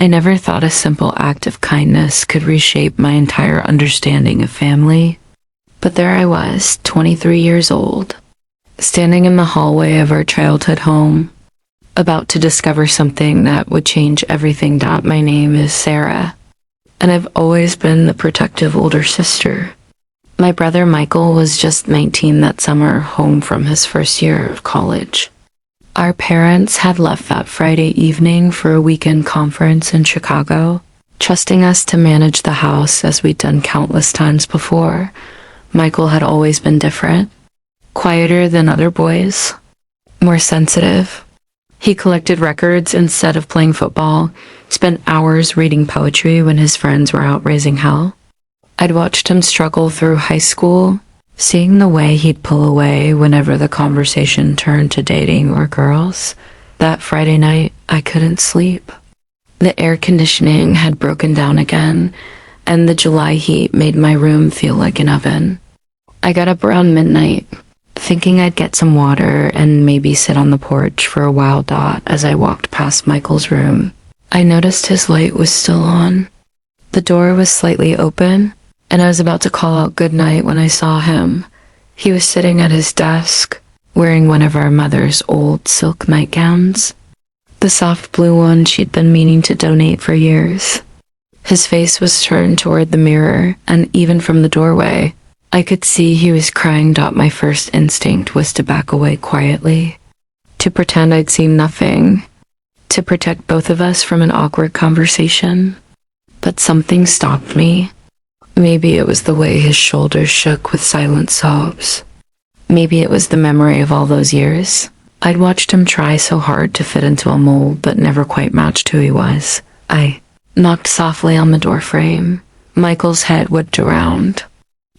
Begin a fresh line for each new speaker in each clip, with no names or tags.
I never thought a simple act of kindness could reshape my entire understanding of family. But there I was, 23 years old, standing in the hallway of our childhood home, about to discover something that would change everything. My name is Sarah, and I've always been the protective older sister. My brother Michael was just 19 that summer, home from his first year of college. Our parents had left that Friday evening for a weekend conference in Chicago, trusting us to manage the house as we'd done countless times before. Michael had always been different, quieter than other boys, more sensitive. He collected records instead of playing football, spent hours reading poetry when his friends were out raising hell. I'd watched him struggle through high school, seeing the way he'd pull away whenever the conversation turned to dating or girls. That Friday night, I couldn't sleep. The air conditioning had broken down again, and the July heat made my room feel like an oven. I got up around midnight, thinking I'd get some water and maybe sit on the porch for a while. As I walked past Michael's room, I noticed his light was still on. The door was slightly open, and I was about to call out goodnight when I saw him. He was sitting at his desk, wearing one of our mother's old silk nightgowns, the soft blue one she'd been meaning to donate for years. His face was turned toward the mirror, and even from the doorway, I could see he was crying. My first instinct was to back away quietly, to pretend I'd seen nothing, to protect both of us from an awkward conversation. But something stopped me. Maybe it was the way his shoulders shook with silent sobs. Maybe it was the memory of all those years. I'd watched him try so hard to fit into a mold but never quite matched who he was. I knocked softly on the doorframe. Michael's head whipped around,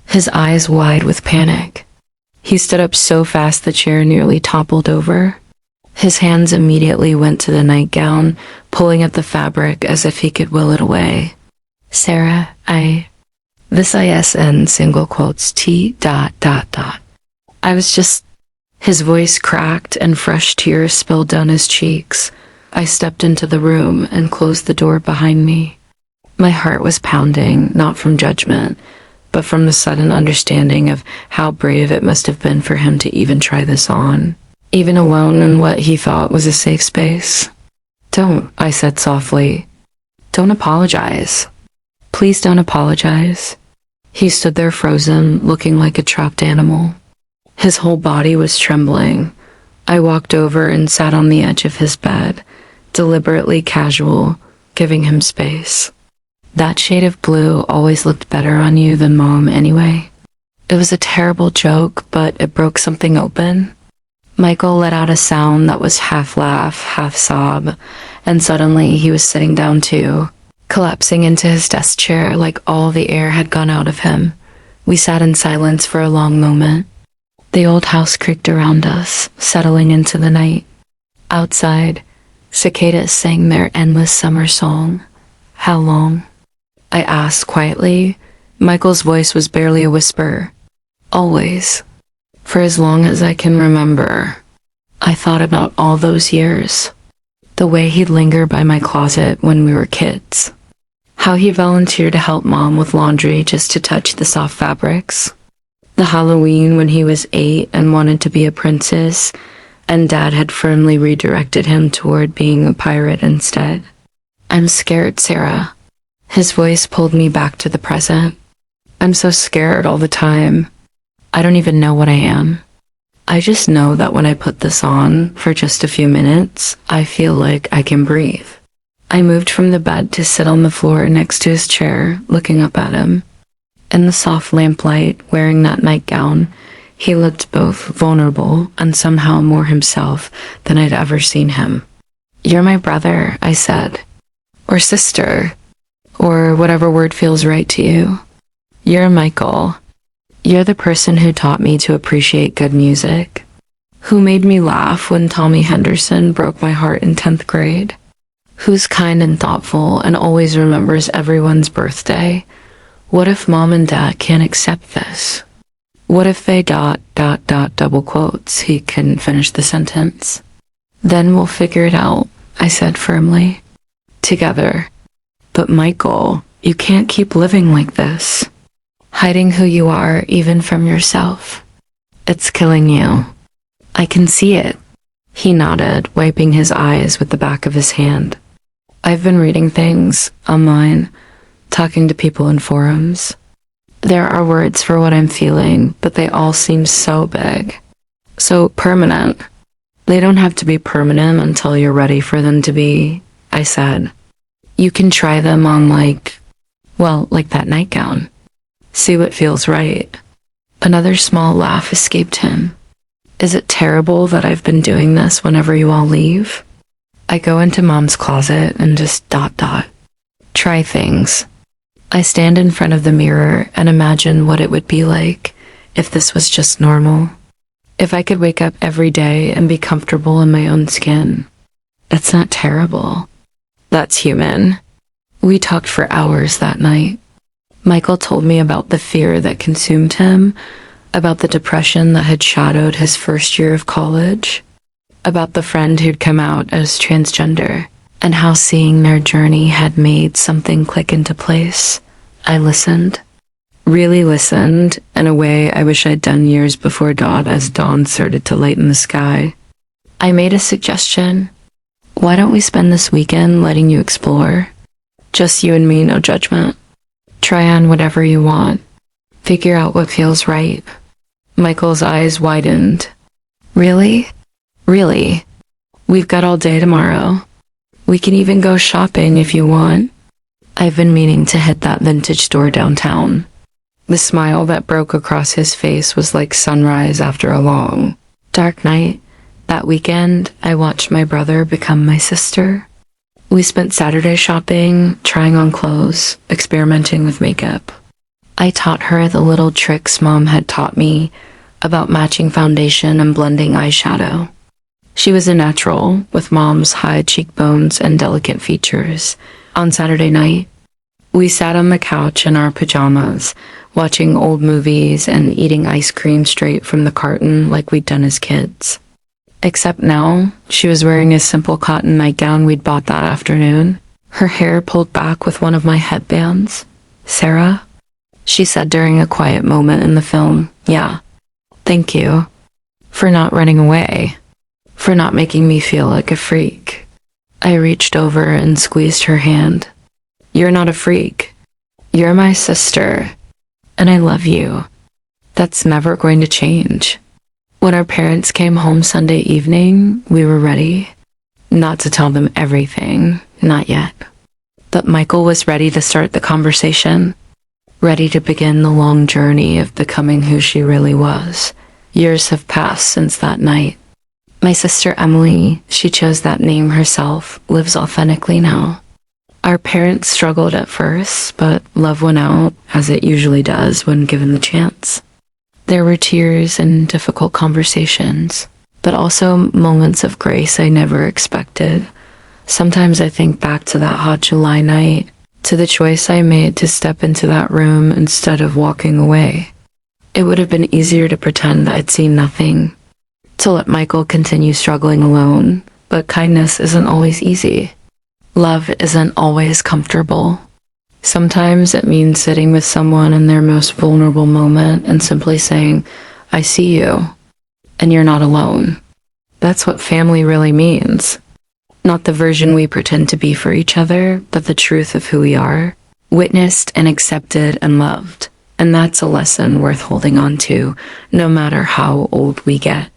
his eyes wide with panic. He stood up so fast the chair nearly toppled over. His hands immediately went to the nightgown, pulling at the fabric as if he could will it away. Sarah, this ISN single quotes T. I was just... His voice cracked and fresh tears spilled down his cheeks. I stepped into the room and closed the door behind me. My heart was pounding, not from judgment, but from the sudden understanding of how brave it must have been for him to even try this on, even alone in what he thought was a safe space. Don't, I said softly. Don't apologize. Please don't apologize. He stood there frozen, looking like a trapped animal. His whole body was trembling. I walked over and sat on the edge of his bed, deliberately casual, giving him space. That shade of blue always looked better on you than Mom anyway. It was a terrible joke, but it broke something open. Michael let out a sound that was half laugh, half sob, and suddenly he was sitting down too, collapsing into his desk chair like all the air had gone out of him. We sat in silence for a long moment. The old house creaked around us, settling into the night. Outside, cicadas sang their endless summer song. How long? I asked quietly. Michael's voice was barely a whisper. Always. For as long as I can remember. I thought about all those years. The way he'd linger by my closet when we were kids. How he volunteered to help Mom with laundry just to touch the soft fabrics. The Halloween when he was 8 and wanted to be a princess, and Dad had firmly redirected him toward being a pirate instead. I'm scared, Sarah. His voice pulled me back to the present. I'm so scared all the time. I don't even know what I am. I just know that when I put this on for just a few minutes, I feel like I can breathe. I moved from the bed to sit on the floor next to his chair, looking up at him. In the soft lamplight, wearing that nightgown, he looked both vulnerable and somehow more himself than I'd ever seen him. You're my brother, I said. Or sister. Or whatever word feels right to you. You're Michael. You're the person who taught me to appreciate good music. Who made me laugh when Tommy Henderson broke my heart in 10th grade. Who's kind and thoughtful and always remembers everyone's birthday. What if Mom and Dad can't accept this? What if they ... double quotes. He couldn't finish the sentence. Then we'll figure it out, I said firmly. together. But Michael, you can't keep living like this. Hiding who you are, even from yourself. It's killing you. I can see it. He nodded, wiping his eyes with the back of his hand. I've been reading things online, talking to people in forums. There are words for what I'm feeling, but they all seem so big, so permanent. They don't have to be permanent until you're ready for them to be, I said. You can try them on like that nightgown. See what feels right. Another small laugh escaped him. Is it terrible that I've been doing this whenever you all leave? I go into Mom's closet and just ... Try things. I stand in front of the mirror and imagine what it would be like if this was just normal. If I could wake up every day and be comfortable in my own skin. That's not terrible. That's human. We talked for hours that night. Michael told me about the fear that consumed him, about the depression that had shadowed his first year of college, about the friend who'd come out as transgender, and how seeing their journey had made something click into place. I listened. Really listened, in a way I wish I'd done years before as dawn started to lighten the sky. I made a suggestion. Why don't we spend this weekend letting you explore? Just you and me, no judgment. Try on whatever you want. Figure out what feels right. Michael's eyes widened. Really? Really? We've got all day tomorrow. We can even go shopping if you want. I've been meaning to hit that vintage store downtown. The smile that broke across his face was like sunrise after a long, dark night. That weekend, I watched my brother become my sister. We spent Saturday shopping, trying on clothes, experimenting with makeup. I taught her the little tricks Mom had taught me about matching foundation and blending eyeshadow. She was a natural, with Mom's high cheekbones and delicate features. On Saturday night, we sat on the couch in our pajamas, watching old movies and eating ice cream straight from the carton like we'd done as kids. Except now, she was wearing a simple cotton nightgown we'd bought that afternoon, her hair pulled back with one of my headbands. "Sarah?" she said during a quiet moment in the film. "Yeah. Thank you. For not running away. For not making me feel like a freak." I reached over and squeezed her hand. "You're not a freak. You're my sister. And I love you. That's never going to change." When our parents came home Sunday evening, we were ready. Not to tell them everything, not yet. But Michael was ready to start the conversation. Ready to begin the long journey of becoming who she really was. Years have passed since that night. My sister Emily, she chose that name herself, lives authentically now. Our parents struggled at first, but love won out, as it usually does when given the chance. There were tears and difficult conversations, but also moments of grace I never expected. Sometimes I think back to that hot July night, to the choice I made to step into that room instead of walking away. It would have been easier to pretend I'd seen nothing, to let Michael continue struggling alone, but kindness isn't always easy. Love isn't always comfortable. Sometimes it means sitting with someone in their most vulnerable moment and simply saying, "I see you, and you're not alone." That's what family really means. Not the version we pretend to be for each other, but the truth of who we are, witnessed and accepted and loved. And that's a lesson worth holding on to, no matter how old we get.